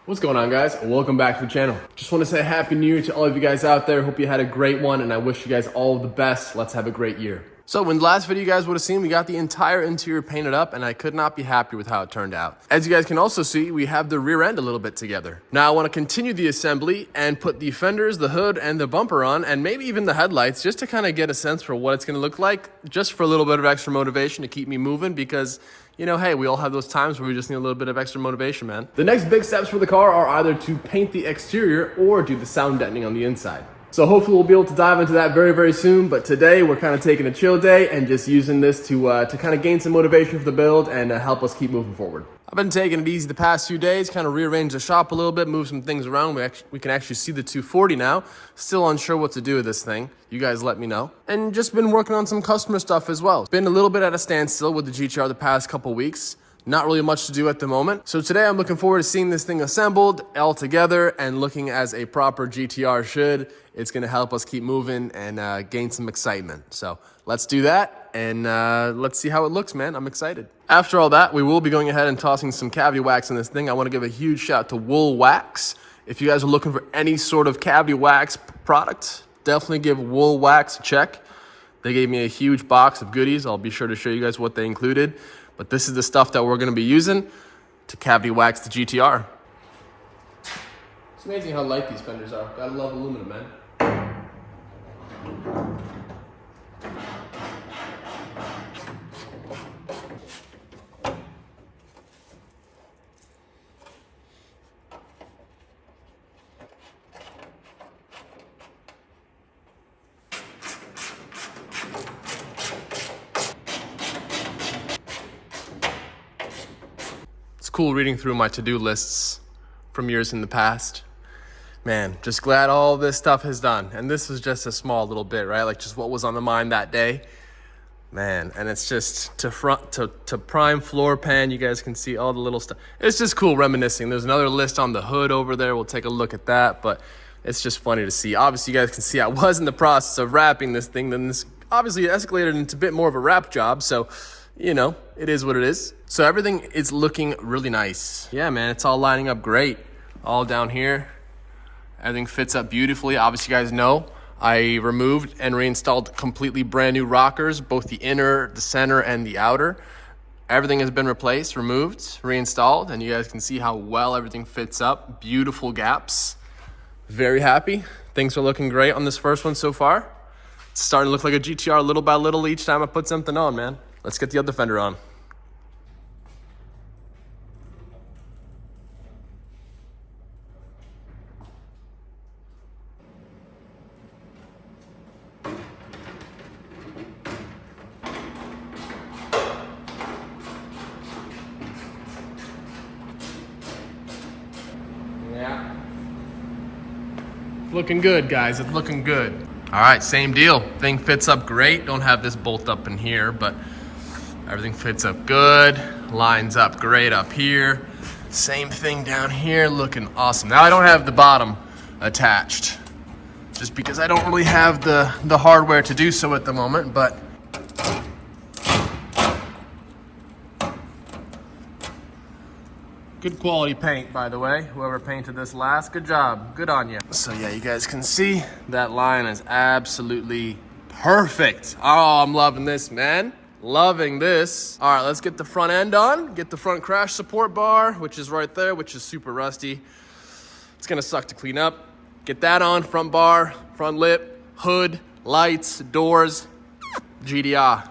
What's going on, guys? Welcome back to the channel. Just want to say Happy New Year to all of you guys out there. Hope you had a great one, and I wish you guys all the best. Let's have a great year. So in the last video you guys would have seen, we got the entire interior painted up, and I could not be happy with how it turned out. As you guys can also see, we have the rear end a little bit together. Now I want to continue the assembly and put the fenders, the hood, and the bumper on, and maybe even the headlights, just to kind of get a sense for what it's going to look like, just for a little bit of extra motivation to keep me moving, because you know, hey, we all have those times where we just need a little bit of extra motivation, man. The next big steps for the car are either to paint the exterior or do the sound deadening on the inside. So hopefully we'll be able to dive into that very, very soon. But today we're kind of taking a chill day and just using this to kind of gain some motivation for the build and help us keep moving forward. I've been taking it easy the past few days, kind of rearrange the shop a little bit, move some things around. We can actually see the 240 now. Still unsure what to do with this thing. You guys let me know. And just been working on some customer stuff as well. Been a little bit at a standstill with the GT-R the past couple weeks. Not really much to do at the moment. So today I'm looking forward to seeing this thing assembled all together and looking as a proper GT-R should. It's gonna help us keep moving and gain some excitement. So let's do that and let's see how it looks, man. I'm excited. After all that, we will be going ahead and tossing some cavity wax in this thing. I wanna give a huge shout out to Wool Wax. If you guys are looking for any sort of cavity wax product, definitely give Wool Wax a check. They gave me a huge box of goodies. I'll be sure to show you guys what they included. But this is the stuff that we're going to be using to cavity wax the GT-R. It's amazing how light these fenders are. Gotta love aluminum, man. Cool reading through my to-do lists from years in the past. Man, just glad all this stuff is done. And this was just a small little bit, right? Like just what was on the mind that day. Man, and it's just to prime floor pan. You guys can see all the little stuff. It's just cool reminiscing. There's another list on the hood over there. We'll take a look at that, but it's just funny to see. Obviously, you guys can see I was in the process of wrapping this thing. Then this obviously escalated into a bit more of a wrap job. So, you know, it is what it is. So everything is looking really nice. Yeah, man, it's all lining up great. All down here. Everything fits up beautifully. Obviously, you guys know I removed and reinstalled completely brand new rockers, both the inner, the center, and the outer. Everything has been replaced, removed, reinstalled, and you guys can see how well everything fits up. Beautiful gaps. Very happy. Things are looking great on this first one so far. It's starting to look like a GT-R little by little each time I put something on, man. Let's get the other fender on. Yeah. It's looking good, guys. It's looking good. All right, same deal. Thing fits up great. Don't have this bolt up in here, but everything fits up good. Lines up great up here. Same thing down here, looking awesome. Now I don't have the bottom attached, just because I don't really have the hardware to do so at the moment, but good quality paint, by the way. Whoever painted this last, good job. Good on you. So yeah, you guys can see that line is absolutely perfect. Oh, I'm loving this, man. Loving this. All right, let's get the front end on. Get the front crash support bar, which is right there, which is super rusty. It's gonna suck to clean up. Get that on, front bar, front lip, hood, lights, doors, GT-R.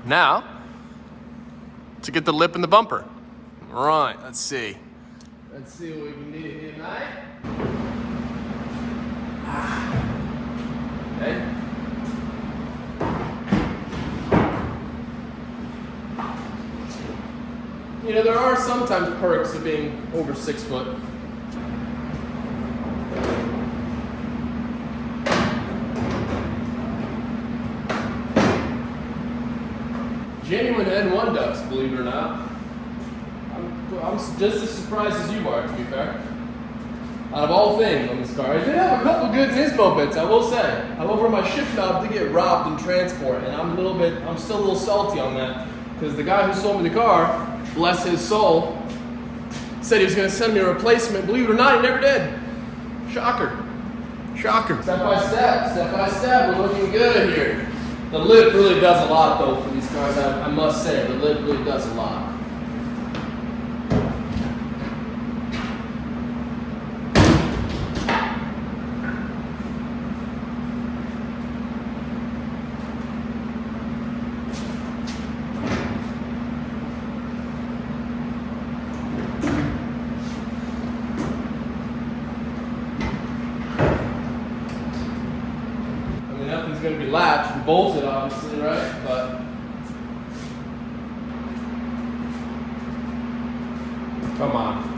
Now, to get the lip and the bumper. All right, let's see. Let's see what we can do here tonight. Okay. You know, there are sometimes perks of being over 6 foot. Genuine N1 ducks, believe it or not. I'm just as surprised as you are, to be fair. Out of all things on this car. I did have a couple good Nismo bits, I will say. However, my shift knob did get robbed in transport, and I'm still a little salty on that, because the guy who sold me the car, bless his soul, said he was going to send me a replacement. Believe it or not, he never did. Shocker. Shocker. Step by step, we're looking good here. The lip really does a lot though for these cars, I must say. The lip really does a lot. Nothing's going to be latched and bolted, obviously, right? But come on.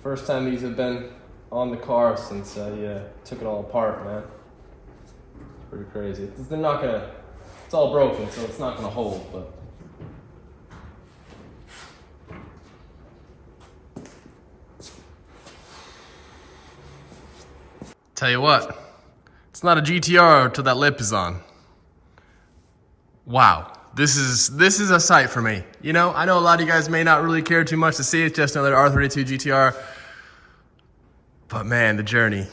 First time these have been on the car since I took it all apart, man. It's pretty crazy. They're not gonna, it's all broken, so it's not gonna hold, but. Tell you what, it's not a GT-R till that lip is on. Wow. This is a sight for me. You know, I know a lot of you guys may not really care too much to see it, just another R32 GT-R. But man, the journey.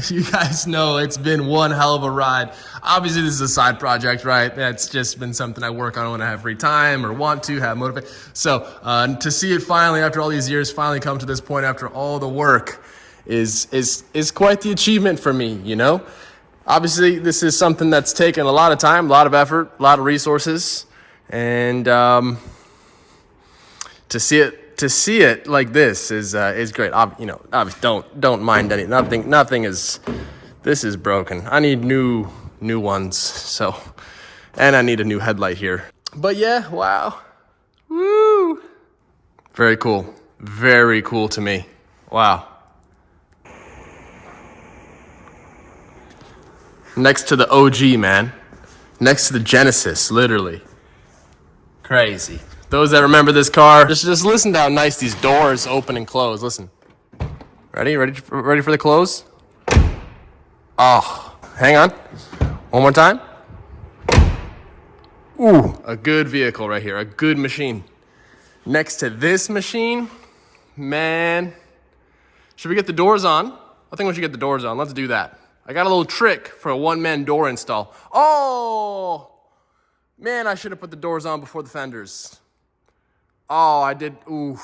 You guys know it's been one hell of a ride. Obviously, this is a side project, right? That's just been something I work on when I have free time or want to have motivate. So to see it finally, after all these years, finally come to this point after all the work is quite the achievement for me, you know? Obviously, this is something that's taken a lot of time, a lot of effort, a lot of resources, and to see it like this is great. You know, obviously, don't mind any nothing is. This is broken. I need new ones. So, and I need a new headlight here. But yeah, wow, woo, very cool to me. Wow. Next to the OG, man. Next to the Genesis, literally. Crazy. Those that remember this car, just listen to how nice these doors open and close. Listen. Ready for the close? Oh, hang on. One more time. Ooh, a good vehicle right here. A good machine. Next to this machine, man. Should we get the doors on? I think we should get the doors on. Let's do that. I got a little trick for a one-man door install. Oh, man, I should have put the doors on before the fenders. Oh, I did. Ooh,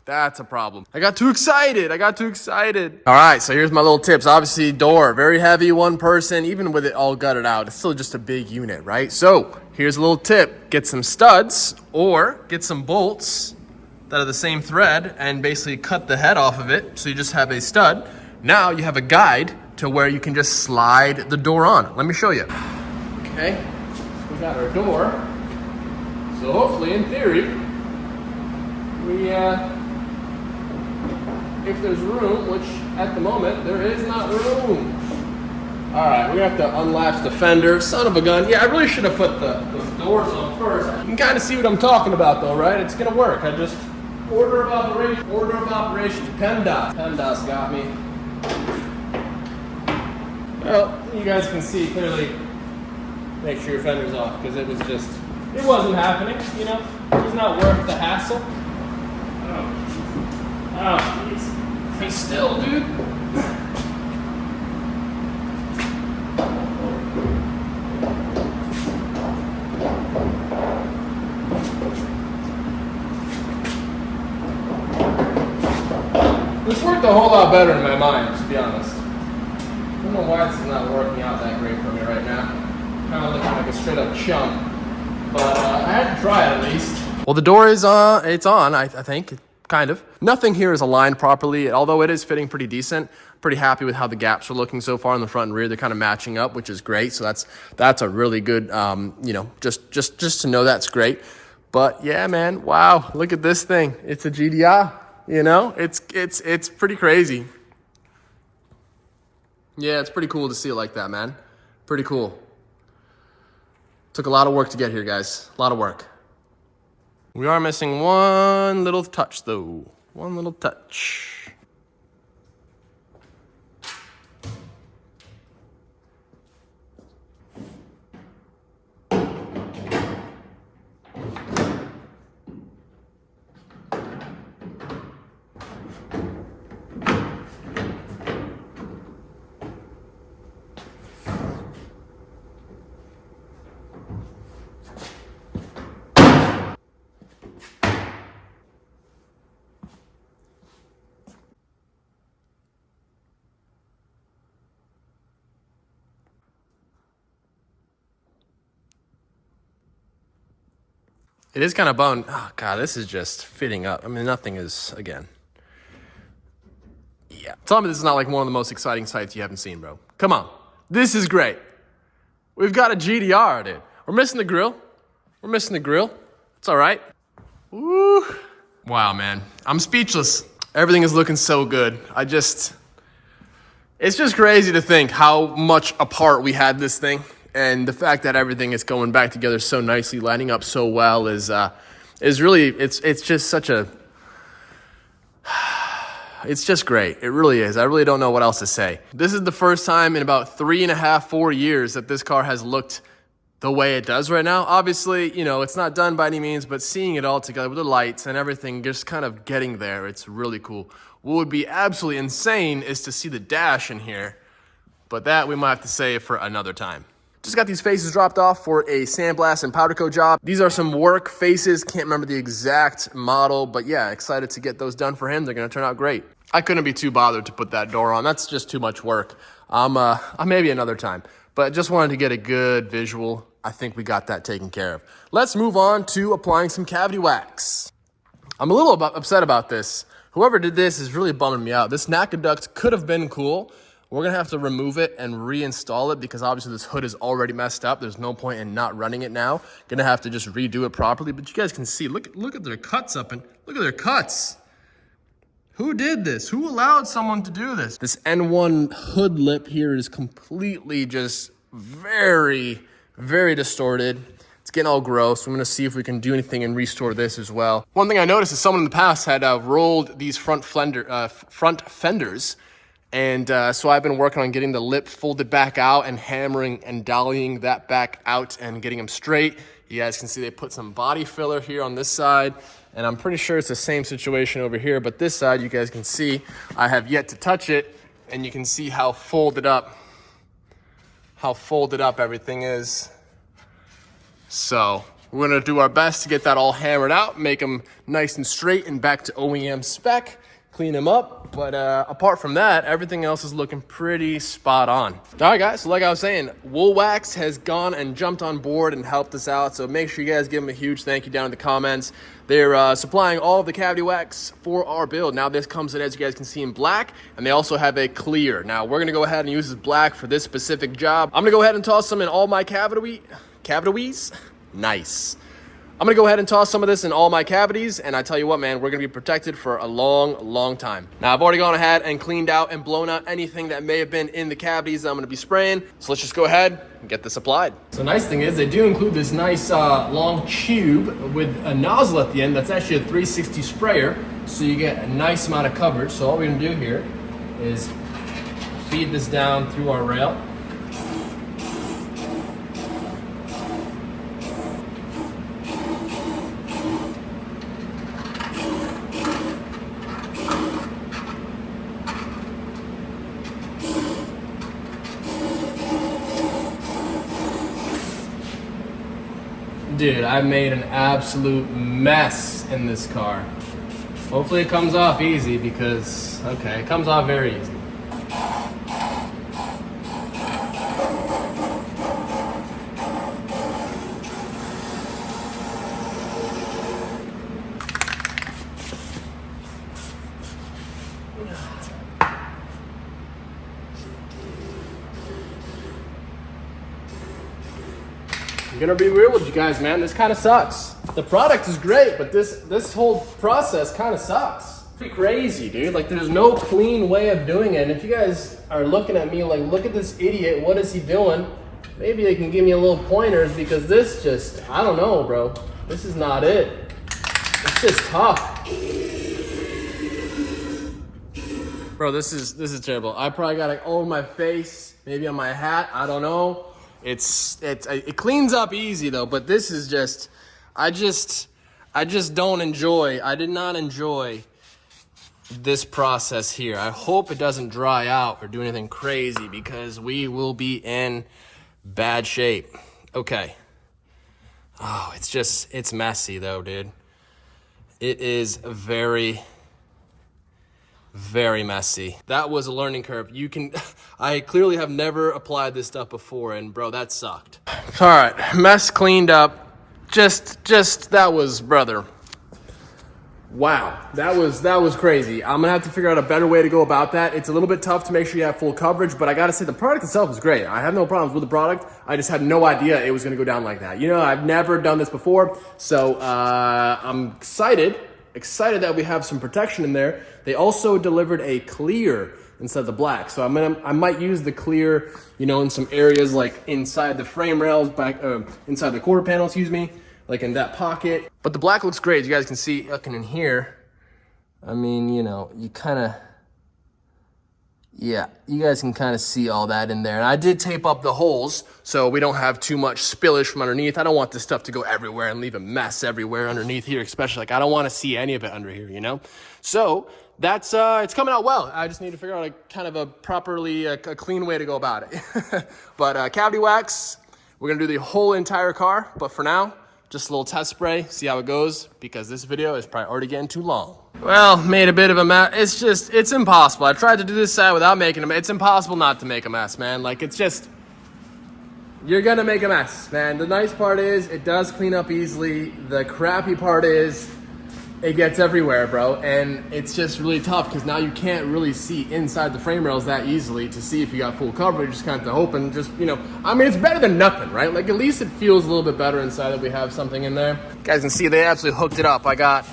that's a problem. I got too excited. All right, so here's my little tips. Obviously, door, very heavy, one person. Even with it all gutted out, it's still just a big unit, right? So here's a little tip. Get some studs or get some bolts that are the same thread and basically cut the head off of it. So you just have a stud. Now you have a guide to where you can just slide the door on. Let me show you. Okay, so we got our door. So hopefully, in theory, if there's room, which at the moment, there is not room. All right, we're gonna have to unlatch the fender. Son of a gun. Yeah, I really should have put the doors on first. You can kind of see what I'm talking about though, right? It's gonna work. I just, order of operations, PEMDAS got me. Well, you guys can see clearly, make sure your fender's off, because it wasn't happening, you know? It's not worth the hassle. Oh, jeez. Be still, dude. This worked a whole lot better in my mind, to be honest. I don't know why this is not working out that great for me right now. Kind of looking like a straight up chump. But I had to try it at least. Well, the door is it's on, I think, kind of. Nothing here is aligned properly, although it is fitting pretty decent. Pretty happy with how the gaps are looking so far in the front and rear. They're kind of matching up, which is great. So that's a really good, you know, just to know that's great. But yeah, man, wow, look at this thing. It's a GT-R, you know? It's pretty crazy. Yeah, it's pretty cool to see it like that, man. Pretty cool. Took a lot of work to get here, guys. A lot of work. We are missing one little touch, though. One little touch. It is kind of bone. Oh, God, this is just fitting up. I mean, nothing is, again. Yeah. Tell me this is not like one of the most exciting sights you haven't seen, bro. Come on. This is great. We've got a GT-R, dude. We're missing the grill. We're missing the grill. It's all right. Woo. Wow, man. I'm speechless. Everything is looking so good. It's just crazy to think how much apart we had this thing. And the fact that everything is going back together so nicely, lining up so well is really, it's just such a, it's just great. It really is. I really don't know what else to say. This is the first time in about 3.5, 4 years that this car has looked the way it does right now. Obviously, you know, it's not done by any means, but seeing it all together with the lights and everything, just kind of getting there, it's really cool. What would be absolutely insane is to see the dash in here, but that we might have to save for another time. Just got these faces dropped off for a sandblast and powder coat job. These are some work faces. Can't remember the exact model, but yeah, excited to get those done for him. They're gonna turn out great. I couldn't be too bothered to put that door on. That's just too much work. Maybe another time, but just wanted to get a good visual. I think we got that taken care of. Let's move on to applying some cavity wax. I'm a little upset about this. Whoever did this is really bumming me out. This NACA duct could have been cool. We're gonna have to remove it and reinstall it because obviously this hood is already messed up. There's no point in not running it now. Gonna have to just redo it properly. But you guys can see, look at their cuts up and look at their cuts. Who did this? Who allowed someone to do this? This N1 hood lip here is completely just very, very distorted. It's getting all gross. I'm gonna see if we can do anything and restore this as well. One thing I noticed is someone in the past had rolled these front fenders. And so I've been working on getting the lip folded back out and hammering and dollying that back out and getting them straight. You guys can see they put some body filler here on this side. And I'm pretty sure it's the same situation over here. But this side, you guys can see, I have yet to touch it. And you can see how folded up everything is. So we're gonna do our best to get that all hammered out, make them nice and straight and back to OEM spec. Clean them up, but apart from that, everything else is looking pretty spot on. All right, guys, so like I was saying, Wool Wax has gone and jumped on board and helped us out, so make sure you guys give them a huge thank you down in the comments. They're supplying all of the cavity wax for our build. Now this comes in, as you guys can see, in black, and they also have a clear. Now we're gonna go ahead and use this black for this specific job. I'm gonna go ahead and toss some in all my cavities. Nice. I'm gonna go ahead and toss some of this in all my cavities, and I tell you what, man, we're gonna be protected for a long, long time. Now, I've already gone ahead and cleaned out and blown out anything that may have been in the cavities that I'm gonna be spraying. So let's just go ahead and get this applied. So nice thing is they do include this nice long tube with a nozzle at the end that's actually a 360 sprayer, so you get a nice amount of coverage. So all we're gonna do here is feed this down through our rail. Dude, I made an absolute mess in this car. Hopefully it comes off easy because, okay, it comes off very easy. I'm gonna be real with you guys, man. This kind of sucks. The product is great, but this whole process kind of sucks. Pretty crazy, dude. Like, there's no clean way of doing it. And if you guys are looking at me like, look at this idiot, what is he doing? Maybe they can give me a little pointers, because this just, I don't know, bro. This is not it. It's just tough. Bro, this is terrible. I probably got it all over my face, maybe on my hat, I don't know. It cleans up easy though, but this is just, I just don't enjoy, I did not enjoy this process here. I hope it doesn't dry out or do anything crazy, because we will be in bad shape. Okay. Oh, it's messy though, dude. It is very, very messy. That was a learning curve. I clearly have never applied this stuff before, and bro, that sucked. All right, mess cleaned up. That was, brother. Wow, that was crazy. I'm gonna have to figure out a better way to go about that. It's a little bit tough to make sure you have full coverage, but I gotta say the product itself is great. I have no problems with the product. I just had no idea it was gonna go down like that. You know, I've never done this before, so I'm excited that we have some protection in there. They also delivered a clear instead of the black, so I might use the clear, you know, in some areas like inside the frame rails, inside the quarter panel, excuse me. Like in that pocket. But the black looks great. As you guys can see, looking in here, I mean, you know, you kind of, yeah, you guys can kind of see all that in there. And I did tape up the holes so we don't have too much spillage from underneath. I don't want this stuff to go everywhere and leave a mess everywhere underneath here, especially. Like, I don't want to see any of it under here, you know? So that's, it's coming out well. I just need to figure out a kind of a properly, a clean way to go about it. But cavity wax, we're gonna do the whole entire car. But for now, just a little test spray, see how it goes, because this video is probably already getting too long. Well, made a bit of a mess. It's impossible. I tried to do this side without making a mess. It's impossible not to make a mess, man. Like, it's just, you're gonna make a mess, man. The nice part is it does clean up easily. The crappy part is it gets everywhere, bro. And it's just really tough, because now you can't really see inside the frame rails that easily to see if you got full coverage. Just kind of hoping, just, you know, I mean, it's better than nothing, right? Like, at least it feels a little bit better inside that we have something in there. You guys can see they absolutely hooked it up. I got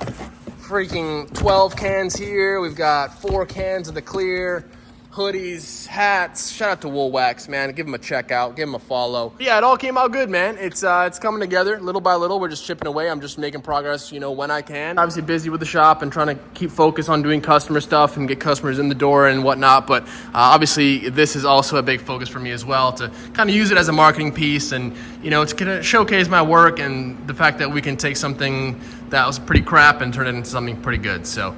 freaking 12 cans here. We've got 4 cans of the clear, hoodies, hats. Shout out to Wool Wax, man. Give them a check out, give them a follow. Yeah, it all came out good, man. It's coming together little by little. We're just chipping away. I'm just making progress, you know, when I can. Obviously busy with the shop and trying to keep focus on doing customer stuff and get customers in the door and whatnot. But obviously this is also a big focus for me as well, to kind of use it as a marketing piece, and, you know, it's gonna showcase my work and the fact that we can take something that was pretty crap and turn it into something pretty good. So,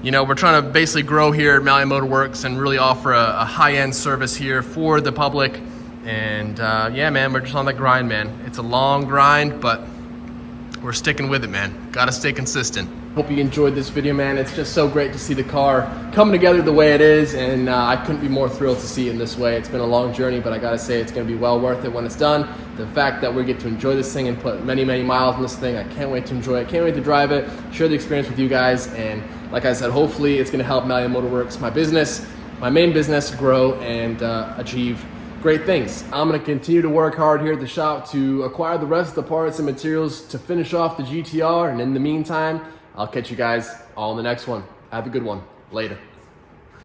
you know, we're trying to basically grow here at MalliMotorworks and really offer a high-end service here for the public. And yeah, man, we're just on the grind, man. It's a long grind, but we're sticking with it, man. Gotta stay consistent. Hope you enjoyed this video, man. It's just so great to see the car coming together the way it is, and I couldn't be more thrilled to see it in this way. It's been a long journey, but I gotta say it's gonna be well worth it when it's done. The fact that we get to enjoy this thing and put many, many miles on this thing, I can't wait to enjoy it. Can't wait to drive it, share the experience with you guys, and like I said, hopefully it's gonna help MalliMotorworks, my business, my main business, grow and achieve great things. I'm gonna continue to work hard here at the shop to acquire the rest of the parts and materials to finish off the GT-R, and in the meantime, I'll catch you guys all in the next one. Have a good one. Later.